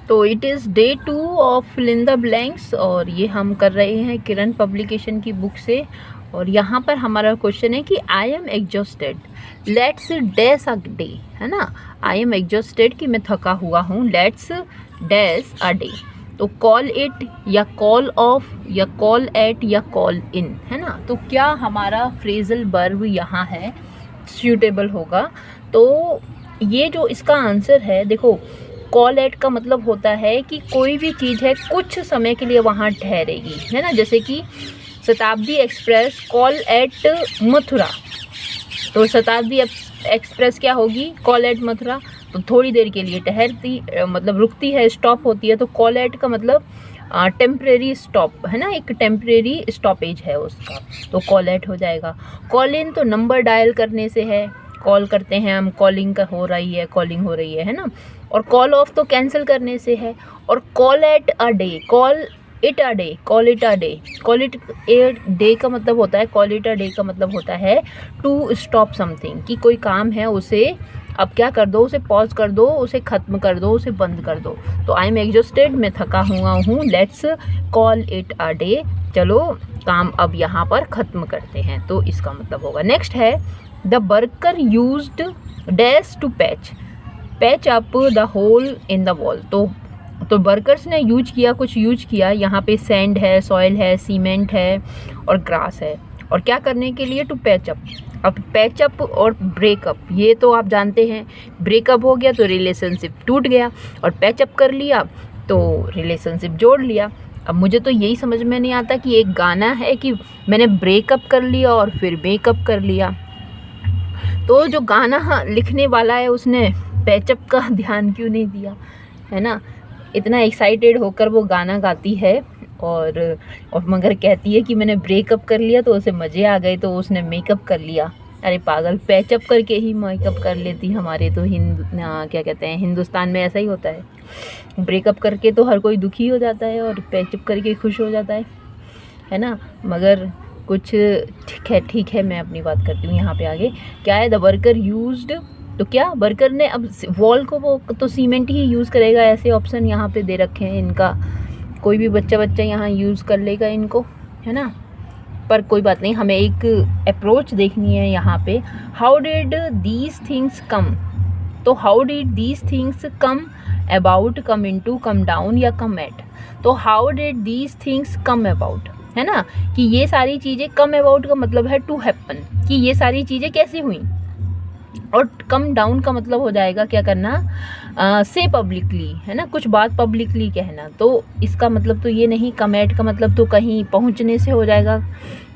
तो it is day 2 of fill in the blanks और ये हम कर रहे हैं किरण पब्लिकेशन की बुक से। और यहाँ पर हमारा क्वेश्चन है कि I am exhausted, let's dash a day, है ना। आई एम एग्जॉस्टेड कि मैं थका हुआ हूँ, लेट्स डैश अ डे। तो कॉल इट या कॉल ऑफ या कॉल एट या कॉल इन, है ना। तो क्या हमारा फ्रेजल वर्ब यहाँ है सूटेबल होगा। तो ये जो इसका आंसर है, देखो कॉल एट का मतलब होता है कि कोई भी चीज़ है कुछ समय के लिए वहाँ ठहरेगी, है ना। जैसे कि शताब्दी एक्सप्रेस कॉल एट मथुरा, तो शताब्दी एक्सप्रेस क्या होगी, कॉल एट मथुरा। तो थोड़ी देर के लिए ठहरती मतलब रुकती है, स्टॉप होती है। तो कॉल एट का मतलब टेम्परेरी स्टॉप, है ना, एक टेम्परेरी स्टॉपेज है उसका, तो कॉल एट हो जाएगा। कॉल इन तो नंबर डायल करने से है, कॉल करते हैं हम, कॉलिंग का हो रही है, कॉलिंग हो रही है ना। और कॉल ऑफ तो कैंसिल करने से है। और call at a day, call it a day, call it a day, call it a day का मतलब होता है, कॉल इट अ डे का मतलब होता है टू स्टॉप समथिंग, कि कोई काम है उसे अब क्या कर दो, उसे पॉज कर दो, उसे ख़त्म कर दो, उसे बंद कर दो। तो आई एम एग्जॉस्टेड, मैं थका हुआ हूँ, let's call it a day, चलो काम अब यहाँ पर ख़त्म करते हैं। तो इसका मतलब होगा। नेक्स्ट है the worker used dash to patch up the hole in the wall. तो वर्कर्स ने यूज किया, कुछ यूज किया। यहाँ पे सैंड है, सॉइल है, सीमेंट है और ग्रास है। और क्या करने के लिए, टू पैच अप। अब पैचअप और ब्रेकअप ये तो आप जानते हैं, ब्रेकअप हो गया तो रिलेशनशिप टूट गया, और पैचअप कर लिया तो रिलेशनशिप जोड़ लिया। अब मुझे तो यही समझ में नहीं आता कि एक गाना है कि मैंने ब्रेकअप कर लिया और फिर मेकअप कर लिया। तो जो गाना लिखने वाला है उसने पैचअप का ध्यान क्यों नहीं दिया, है ना। इतना एक्साइटेड होकर वो गाना गाती है और मगर कहती है कि मैंने ब्रेकअप कर लिया, तो उसे मज़े आ गए तो उसने मेकअप कर लिया। अरे पागल, पैचअप करके ही मेकअप कर लेती। हमारे तो क्या कहते हैं, हिंदुस्तान में ऐसा ही होता है, ब्रेकअप करके तो हर कोई दुखी हो जाता है और पैचअप करके खुश हो जाता है ना। मगर कुछ ठीक है, मैं अपनी बात करती हूँ। यहाँ पे आगे क्या है, द वर्कर यूज्ड, तो क्या वर्कर ने अब वॉल को, वो तो सीमेंट ही यूज़ करेगा, ऐसे ऑप्शन यहाँ पे दे रखे हैं इनका। कोई भी बच्चा यहाँ यूज़ कर लेगा इनको, है ना। पर कोई बात नहीं, हमें एक अप्रोच देखनी है यहाँ पे। How did these things come, तो how did these things come about, come into, come down या कम एट। तो how did these things come about, है ना, कि ये सारी चीज़ें, कम अबाउट का मतलब है टू हैपन, कि ये सारी चीज़ें कैसे हुई। और कम डाउन का मतलब हो जाएगा क्या करना, से पब्लिकली, है ना, कुछ बात पब्लिकली कहना। तो इसका मतलब तो ये नहीं, कम एट का मतलब तो कहीं पहुंचने से हो जाएगा,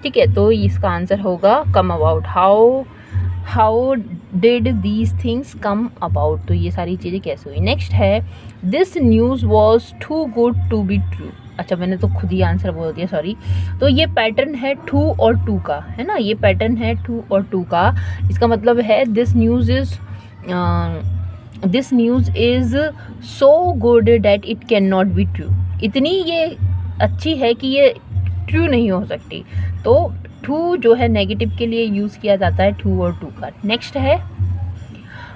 ठीक है। तो इसका आंसर होगा come about. How did these things come about, तो ये सारी चीज़ें कैसे हुई। नेक्स्ट है this news was too good to be true. अच्छा, मैंने तो खुद ही आंसर बोल दिया, सॉरी। तो ये पैटर्न है टू और टू का, है ना, ये पैटर्न है टू और टू का। इसका मतलब है this news is so good that it can not be true. इतनी ये अच्छी है कि ये ट्रू नहीं हो सकती। तो टू जो है नेगेटिव के लिए यूज़ किया जाता है, टू और टू का। नेक्स्ट है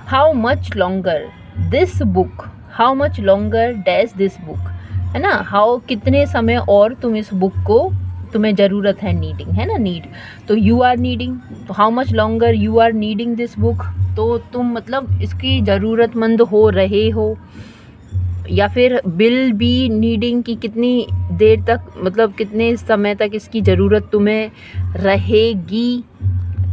how much longer this book, how much longer dash this book, है ना। हाउ कितने समय और तुम इस बुक को, तुम्हें ज़रूरत है, नीडिंग, है ना, नीड। तो यू आर नीडिंग, तो how much longer you are needing this book, तो तुम मतलब इसकी ज़रूरतमंद हो रहे हो। या फिर विल बी नीडिंग, कि कितनी देर तक, मतलब कितने समय तक इसकी ज़रूरत तुम्हें रहेगी,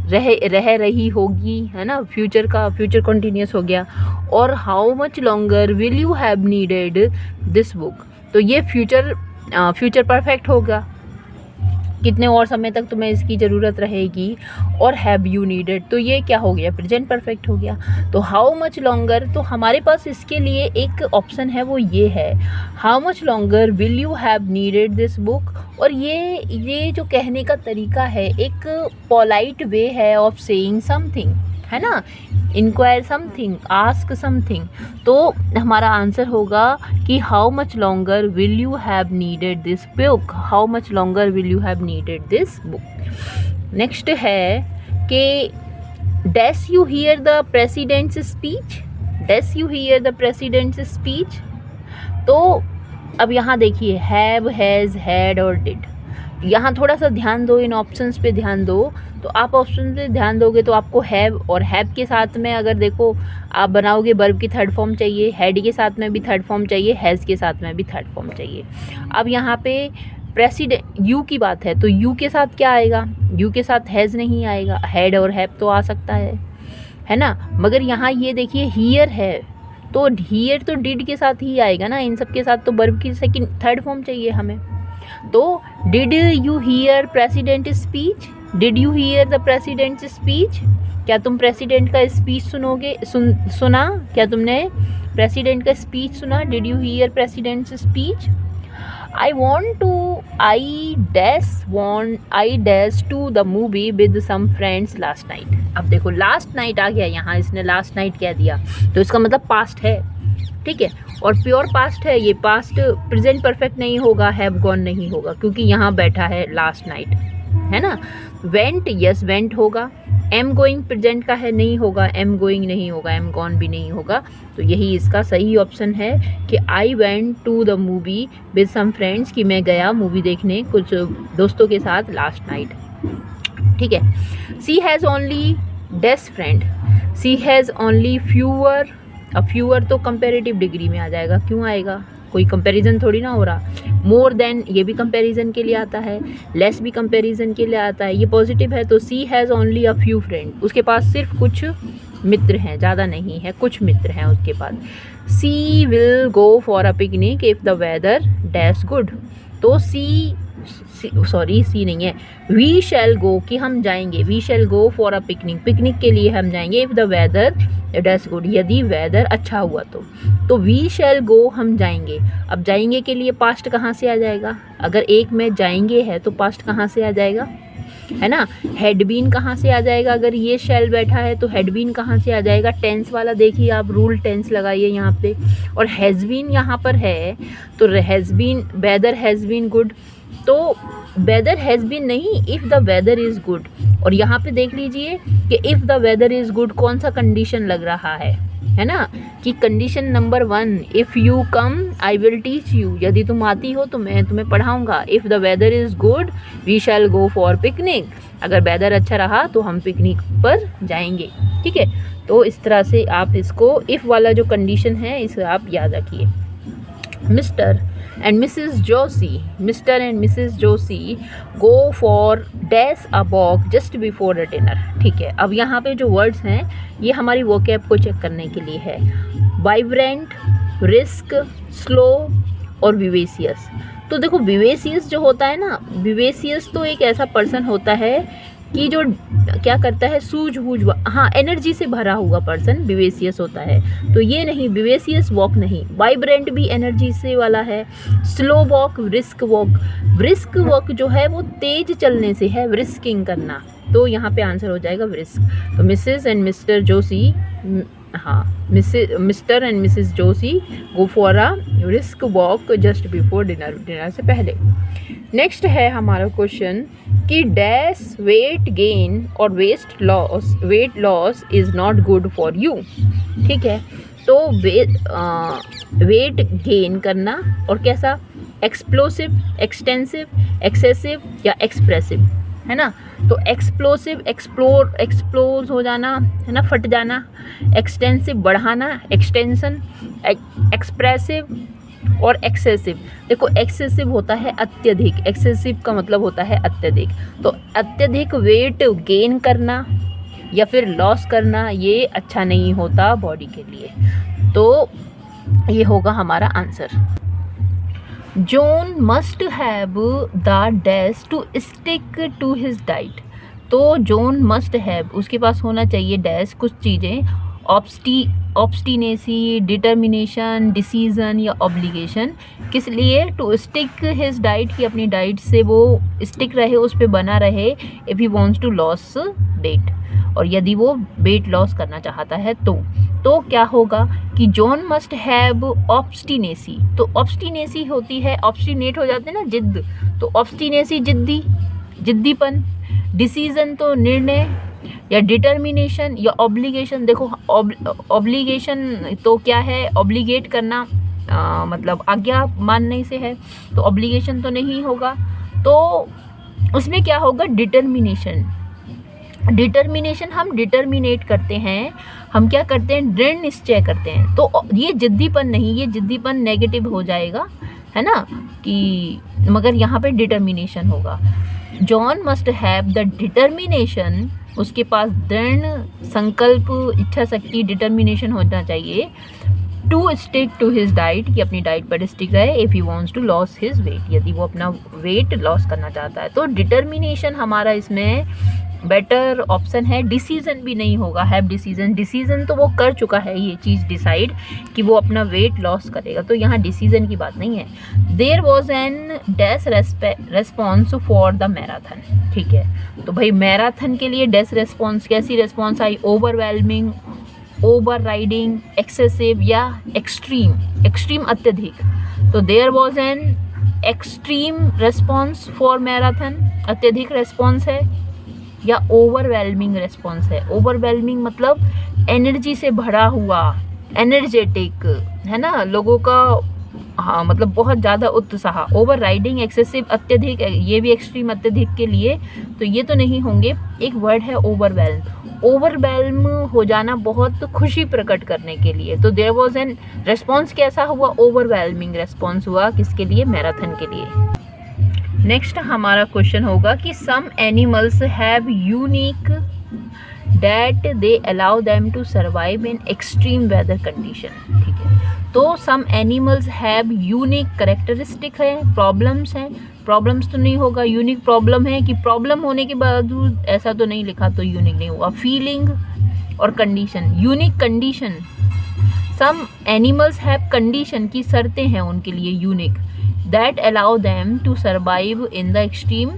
रह रही होगी, है ना। फ्यूचर का, फ्यूचर कंटिन्यूस हो गया। और how much longer will you have needed this book, तो ये फ्यूचर परफेक्ट होगा, कितने और समय तक तुम्हें इसकी ज़रूरत रहेगी। और हैव यू नीडेड, तो ये क्या हो गया, प्रेजेंट परफेक्ट हो गया। तो हाउ मच लॉन्गर, तो हमारे पास इसके लिए एक ऑप्शन है, वो ये है how much longer will you have needed this book. और ये जो कहने का तरीका है, एक पोलाइट वे है ऑफ सेइंग समथिंग, है ना। Inquire something, ask something. तो हमारा आंसर होगा कि how much longer will you have needed this book, how much longer will you have needed this book. Next है कि dash you hear the president's speech, dash you hear the president's speech. तो अब यहाँ देखिए have, has, had और did. यहाँ थोड़ा सा ध्यान दो, इन ऑप्शंस पे ध्यान दो। तो आप ऑप्शन पे ध्यान दोगे तो आपको हैव और हैव के साथ में अगर देखो आप बनाओगे वर्ब की थर्ड फॉर्म चाहिए, हैड के साथ में भी थर्ड फॉर्म चाहिए, हैज़ के साथ में भी थर्ड फॉर्म चाहिए। अब यहाँ पे प्रेसिडेंट यू की बात है तो यू के साथ क्या आएगा, यू के साथ हैज़ नहीं आएगा, हैड और हैव तो आ सकता है ना। मगर यहाँ ये देखिए हियर है, तो हियर तो डिड के साथ ही आएगा ना, इन सब के साथ तो वर्ब की सेकंड थर्ड फॉर्म चाहिए हमें। तो did you here president speech, did you hear the president speech, क्या तुम प्रेसिडेंट का स्पीच सुना, क्या तुमने प्रेसिडेंट का स्पीच सुना, did you here president speech. I dash to the movie with some friends last night। अब देखो लास्ट नाइट आ गया यहाँ, इसने लास्ट नाइट कह दिया तो इसका मतलब पास्ट है, ठीक है, और प्योर पास्ट है ये, पास्ट प्रेजेंट परफेक्ट नहीं होगा, हैव गॉन नहीं होगा क्योंकि यहाँ बैठा है लास्ट नाइट, है ना। वेंट, यस वेंट होगा। एम गोइंग प्रेजेंट का है, नहीं होगा, एम गोइंग नहीं होगा, एम गॉन भी नहीं होगा। तो यही इसका सही ऑप्शन है कि I went to the movie with some friends, कि मैं गया मूवी देखने कुछ दोस्तों के साथ लास्ट नाइट, ठीक है। She has only these friend, she has only fewer. अब फ्यूअर तो कंपेरेटिव डिग्री में आ जाएगा, क्यों आएगा, कोई कंपैरिजन थोड़ी ना हो रहा। मोर देन ये भी कंपैरिजन के लिए आता है, लेस भी कंपैरिजन के लिए आता है, ये पॉजिटिव है। तो she has only a few friend, उसके पास सिर्फ कुछ मित्र हैं, ज़्यादा नहीं है, कुछ मित्र हैं उसके पास। She will go for a picnic if the weather dash good. तो सी नहीं है, वी शैल गो, कि हम जाएंगे, we shall go for a picnic, picnic के लिए हम जाएंगे, if the weather dash good, यदि वेदर अच्छा हुआ तो वी शैल गो, हम जाएंगे। अब जाएंगे के लिए पास्ट कहाँ से आ जाएगा, अगर एक में जाएंगे है तो पास्ट कहाँ से आ जाएगा, है ना। हैड बीन कहाँ से आ जाएगा, अगर ये शैल बैठा है तो हैड बीन कहाँ से आ जाएगा, टेंस वाला देखिए आप, रूल टेंस लगाइए यहाँ पे, और हैज़ बीन यहाँ पर है तो has been, weather has been good, तो वेदर हैज़ बीन नहीं, if the weather is good. और यहाँ पे देख लीजिए कि if the weather is good कौन सा कंडीशन लग रहा है ना, कि condition number 1, if you come I will teach you, यदि तुम आती हो तो मैं तुम्हें पढ़ाऊँगा। If the weather is good we shall go for picnic, अगर वेदर अच्छा रहा तो हम पिकनिक पर जाएंगे, ठीक है। तो इस तरह से आप इसको इफ़ वाला जो कंडीशन है इसे आप याद रखिए। Mister and Mrs. Josie, Mr. and Mrs. Josie go for dash a walk just before the dinner, ठीक है। अब यहाँ पे जो वर्ड्स हैं ये हमारी वोकैब को चेक करने के लिए है, वाइब्रेंट, रिस्क, स्लो और विवेसियस। तो देखो विवेसियस जो होता है ना, विवेसियस तो एक ऐसा पर्सन होता है कि जो क्या करता है, सूझबूझ, हाँ एनर्जी से भरा हुआ पर्सन विवेसियस होता है। तो ये नहीं, विवेसियस वॉक नहीं। वाइब्रेंट भी एनर्जी से वाला है। स्लो वॉक, रिस्क वॉक जो है वो तेज चलने से है, रिस्किंग करना। तो यहाँ पे आंसर हो जाएगा रिस्क। तो मिसेस एंड मिस्टर जोशी, हाँ mister and Mrs Joshi go for a risk walk just before dinner, dinner से पहले। नेक्स्ट है हमारा क्वेश्चन कि डैश वेट गेन और weight loss is not good for you, ठीक है। तो वेट गेन करना और कैसा, एक्सप्लोसिव, एक्सटेंसिव, एक्सेसिव या एक्सप्रेसिव, है ना। तो एक्सप्लोसिव, एक्सप्लोज हो जाना, है ना, फट जाना। एक्सटेंसिव, बढ़ाना, एक्सटेंशन। एक्सप्रेसिव और एक्सेसिव, देखो एक्सेसिव होता है अत्यधिक, एक्सेसिव का मतलब होता है अत्यधिक। तो अत्यधिक वेट गेन करना या फिर लॉस करना ये अच्छा नहीं होता बॉडी के लिए। तो ये होगा हमारा answer. John must have the dash to stick to his diet. तो जॉन मस्ट हैव, उसके पास होना चाहिए डैश कुछ चीज़ें, ऑब्स्टिनेसी, डिटर्मिनेशन, डिसीजन या ऑब्लिगेशन। किस लिए, टू स्टिक हिज डाइट, की अपनी डाइट से वो स्टिक रहे, उस पर बना रहे। If he wants to loss weight, और यदि वो वेट लॉस करना चाहता है तो क्या होगा कि जॉन मस्ट हैव ऑब्स्टिनेसी। तो ऑब्स्टिनेसी होती है, ऑब्स्टिनेट हो जाते हैं ना, जिद्द, तो ऑब्स्टिनेसी जिद्दीपन। डिसीजन तो निर्णय या डिटर्मिनेशन या ऑब्लिगेशन। देखो ऑब्लिगेशन तो क्या है, ऑब्लिगेट करना, मतलब आज्ञा मानने से है, तो ऑब्लिगेशन तो नहीं होगा। तो उसमें क्या होगा, डिटर्मिनेशन। डिटर्मिनेशन हम डिटर्मिनेट करते हैं, हम क्या करते हैं, दृढ़ निश्चय करते हैं। तो ये जिद्दीपन नहीं, ये जिद्दीपन नेगेटिव हो जाएगा, है ना, कि मगर यहाँ पे डिटर्मिनेशन होगा। John must have the determination, उसके पास दृढ़ संकल्प, इच्छा शक्ति, डिटर्मिनेशन होना चाहिए, to stick to his diet, कि अपनी डाइट पर स्टिक रहे, if he wants to loss his weight, यदि वो अपना वेट लॉस करना चाहता है। तो डिटर्मिनेशन हमारा इसमें बेटर ऑप्शन है। डिसीजन भी नहीं होगा, हैव डिसीजन, डिसीजन तो वो कर चुका है ये चीज़ डिसाइड कि वो अपना वेट लॉस करेगा, तो यहाँ डिसीजन की बात नहीं है। There was an dash response for the marathon, ठीक है, तो भाई मैराथन के लिए डैश रेस्पॉन्स, कैसी रेस्पॉन्स आई, ओवरवेलमिंग, ओवर राइडिंग, एक्सेसिव या एक्सट्रीम, एक्सट्रीम अत्यधिक। तो there was an extreme response for marathon, अत्यधिक रेस्पॉन्स है, या ओवरवेलमिंग रेस्पॉन्स है। ओवरवेलमिंग मतलब एनर्जी से भरा हुआ, एनर्जेटिक, है ना, लोगों का, हाँ, मतलब बहुत ज़्यादा उत्साह। ओवर राइडिंग, एक्सेसिव, अत्यधिक, ये भी एक्सट्रीम अत्यधिक के लिए, तो ये तो नहीं होंगे। एक वर्ड है ओवरवेल्म, ओवरवेल्म हो जाना, बहुत खुशी प्रकट करने के लिए। तो देयर वॉज एन रेस्पॉन्स, कैसा हुआ, ओवरवेलमिंग रेस्पॉन्स हुआ, किसके लिए, मैराथन के लिए। नेक्स्ट हमारा क्वेश्चन होगा कि some animals have unique that they allow them to survive in extreme weather condition, ठीक है। तो some animals have unique characteristic है, प्रॉब्लम्स हैं, प्रॉब्लम्स तो नहीं होगा, यूनिक प्रॉब्लम है, कि प्रॉब्लम होने के बावजूद ऐसा तो नहीं लिखा, तो यूनिक नहीं हुआ। फीलिंग और condition, unique condition, some animals have condition की शर्तें हैं उनके लिए unique, that allow them to survive in the extreme,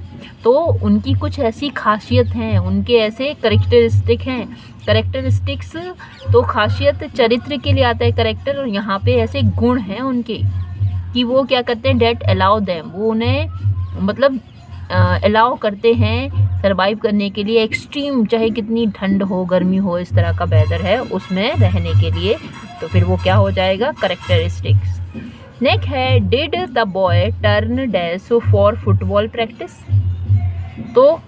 तो उनकी कुछ ऐसी खासियत हैं, उनके ऐसे करेक्टरिस्टिक हैं, करेक्टरिस्टिक्स, तो खासियत चरित्र के लिए आता है करेक्टर, और यहाँ पे ऐसे गुण हैं उनके कि वो क्या करते हैं, डेट अलाउ देम, वो उन्हें मतलब अलाउ करते हैं सर्वाइव करने के लिए एक्सट्रीम, चाहे कितनी ठंड हो, गर्मी हो, इस तरह का वेदर है उसमें रहने के लिए, तो फिर वो क्या हो जाएगा, करेक्टरिस्टिक्स। नेक्स्ट है, did the boy turn dash for football practice, तो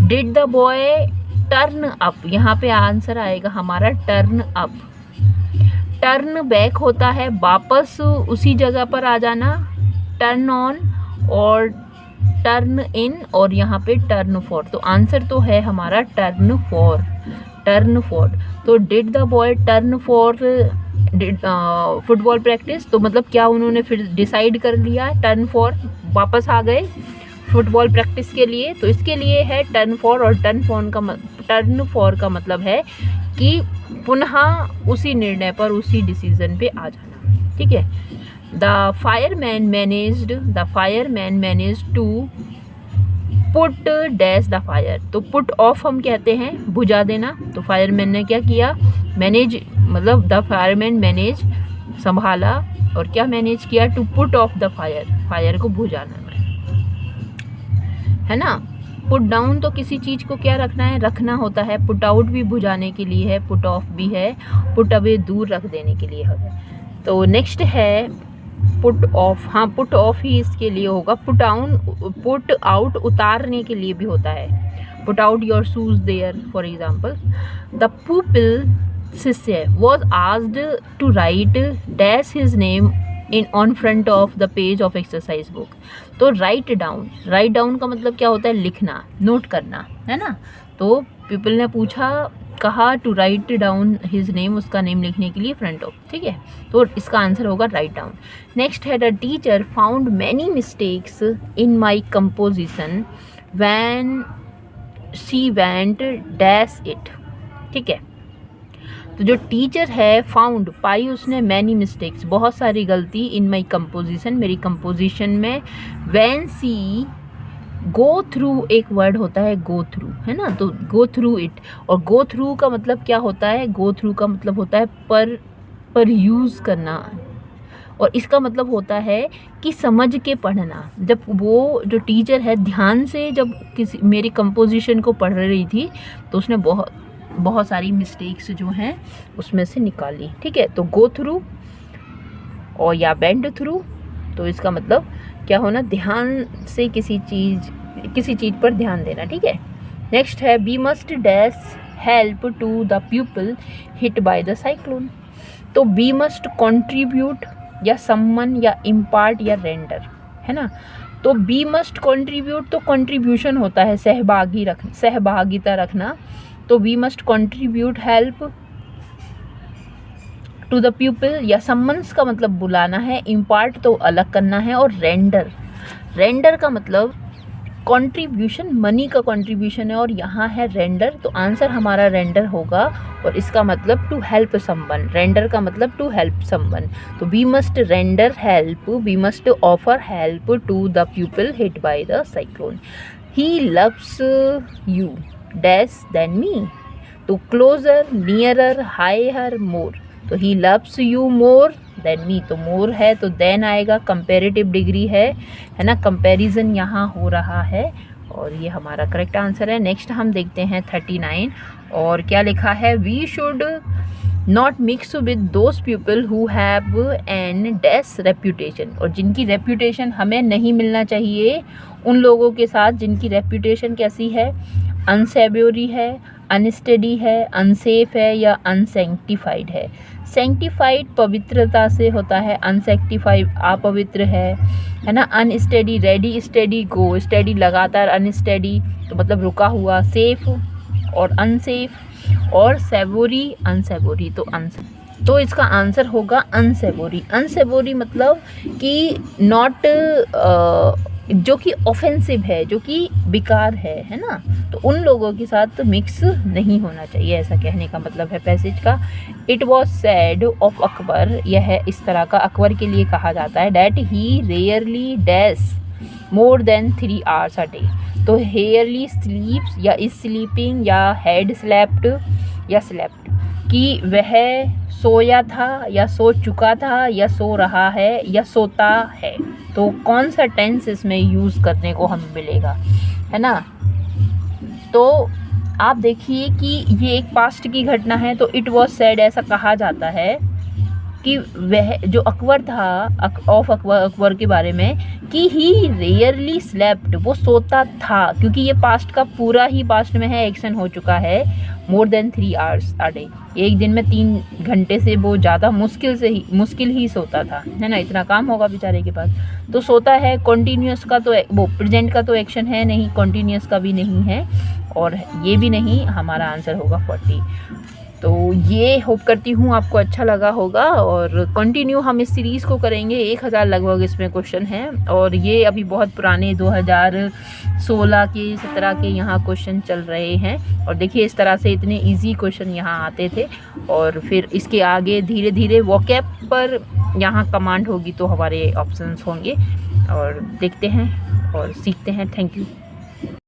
did the boy turn up, यहाँ पे आंसर आएगा हमारा टर्न अप। टर्न बैक होता है वापस उसी जगह पर आ जाना, टर्न ऑन और टर्न इन, और यहाँ पे टर्न फॉर, तो आंसर तो है हमारा टर्न फॉर, टर्न फॉर। तो did the boy turn for football practice, तो मतलब क्या उन्होंने फिर डिसाइड कर लिया, टर्न फॉर, वापस आ गए फुटबॉल प्रैक्टिस के लिए, तो इसके लिए है टर्न फॉर, और टर्न फॉर का मतलब है कि पुनः उसी निर्णय पर, उसी डिसीजन पे आ जाना, ठीक है। The fireman managed to put dash the fire, तो पुट ऑफ हम कहते हैं बुझा देना, तो फायरमैन ने क्या किया, मैनेज, मतलब द फायरमैन मैनेज, संभाला, और क्या मैनेज किया, to put off the fire, fire को बुझाना, है ना। पुट डाउन तो किसी चीज़ को क्या रखना है, रखना होता है, पुट आउट भी बुझाने के लिए है, पुट ऑफ भी है, पुट अवे दूर रख देने के लिए है। तो नेक्स्ट है पुट ऑफ, हाँ पुट ऑफ ही इसके लिए होगा, पुट आउट उतारने के लिए भी होता है, put out your shoes there for example. The pupil, शिष्य, was asked to write dash his name in on front of the page of exercise book, तो राइट डाउन का मतलब क्या होता है, लिखना, नोट करना, है ना। तो पीपल ने पूछा, कहा to write down his name, उसका नेम लिखने के लिए फ्रंट ऑफ, ठीक है, तो इसका आंसर होगा राइट डाउन। नेक्स्ट है, the teacher found many mistakes in my composition when she went dash it, ठीक है। तो जो टीचर है, फाउंड, पाई उसने, मैनी मिस्टेक्स, बहुत सारी गलती, इन माई कंपोजिशन, मेरी कंपोजिशन में, व्हेन सी, गो थ्रू एक वर्ड होता है, गो थ्रू, है ना, तो गो थ्रू इट, और गो थ्रू का मतलब क्या होता है, गो थ्रू का मतलब होता है पर यूज़ करना, और इसका मतलब होता है कि समझ के पढ़ना। जब वो जो टीचर है ध्यान से जब किसी मेरी कंपोजिशन को पढ़ रही थी, तो उसने बहुत सारी मिस्टेक्स जो हैं उसमें से निकाली, ठीक है। तो गो थ्रू और या बेंड थ्रू, तो इसका मतलब क्या होना, ध्यान से किसी चीज़ पर ध्यान देना, ठीक है। नेक्स्ट है we must dash help to the people hit by the cyclone. तो वी मस्ट कंट्रीब्यूट या सम्मन या इम्पार्ट या रेंडर, है ना। तो वी मस्ट कंट्रीब्यूट, तो कंट्रीब्यूशन होता है सहभागिता रखना। तो we must contribute help to the people या सम्मन्स का मतलब बुलाना है, इम्पार्ट तो अलग करना है, और रेंडर का मतलब कंट्रीब्यूशन, मनी का कंट्रीब्यूशन है, और यहाँ है रेंडर, तो आंसर हमारा रेंडर होगा। और इसका मतलब टू हेल्प समवन, रेंडर का मतलब टू हेल्प समवन। तो we must render help, we must offer help to the people hit by the cyclone. He loves you dash than me, तो क्लोजर, नियरर, हायर, मोर। तो he loves you more than me, तो more है तो then आएगा, comparative degree है ना, comparison यहाँ हो रहा है, और ये हमारा करेक्ट आंसर है। नेक्स्ट हम देखते हैं 39, और क्या लिखा है, we should not mix with those people who have an dash reputation, और जिनकी रेप्यूटेशन हमें नहीं मिलना चाहिए उन लोगों के साथ जिनकी रेप्यूटेशन कैसी है, अनसेव्योरी है, अनस्टडी है, अनसेफ है, या अनसेंक्टिफाइड है। सेंक्टिफाइड पवित्रता से होता है, अनसेंक्टिफाइड अपवित्र है ना। अनस्टडी रेडी, स्टडी गो, स्टडी लगातार, अनस्टडी तो मतलब रुका हुआ, सेफ और अनसेफ, और सेवोरी अनसेवोरी, तो इसका आंसर होगा अनसेवोरी। अनसेवोरी मतलब कि नॉट जो कि ऑफेंसिव है, जो कि बेकार है ना, तो उन लोगों के साथ मिक्स नहीं होना चाहिए, ऐसा कहने का मतलब है पैसेज का। It was sad of Akbar, यह इस तरह का अकबर के लिए कहा जाता है, that he rarely dash more than 3 hours a day। तो हेयरली स्लीप्स या इज स्लीपिंग या हैड स्लेप्ट या स्लेप्ट, कि वह सोया था या सो चुका था या सो रहा है या सोता है। तो कौन सा टेंस इसमें यूज़ करने को हमें मिलेगा, है ना। तो आप देखिए कि ये एक पास्ट की घटना है, तो इट वॉज सैड ऐसा कहा जाता है कि वह जो अकबर था, अकबर के बारे में, कि ही रेयरली स्लेप्ट, वो सोता था, क्योंकि ये पास्ट का पूरा ही पास्ट में है, एक्शन हो चुका है, more than 3 hours a day, एक दिन में 3 घंटे से वो ज़्यादा मुश्किल ही सोता था, है ना, इतना काम होगा बेचारे के पास। तो सोता है, कॉन्टीन्यूस का तो वो प्रेजेंट का तो एक्शन है नहीं, कॉन्टीन्यूस का भी नहीं है, और ये भी नहीं, हमारा आंसर होगा 40। तो ये होप करती हूँ आपको अच्छा लगा होगा, और कंटिन्यू हम इस सीरीज़ को करेंगे। 1000 लगभग इसमें क्वेश्चन हैं, और ये अभी बहुत पुराने 2016 के 17 के यहाँ क्वेश्चन चल रहे हैं। और देखिए इस तरह से इतने इजी क्वेश्चन यहाँ आते थे, और फिर इसके आगे धीरे धीरे वोकैब पर यहाँ कमांड होगी तो हमारे ऑप्शंस होंगे, और देखते हैं और सीखते हैं। Thank you.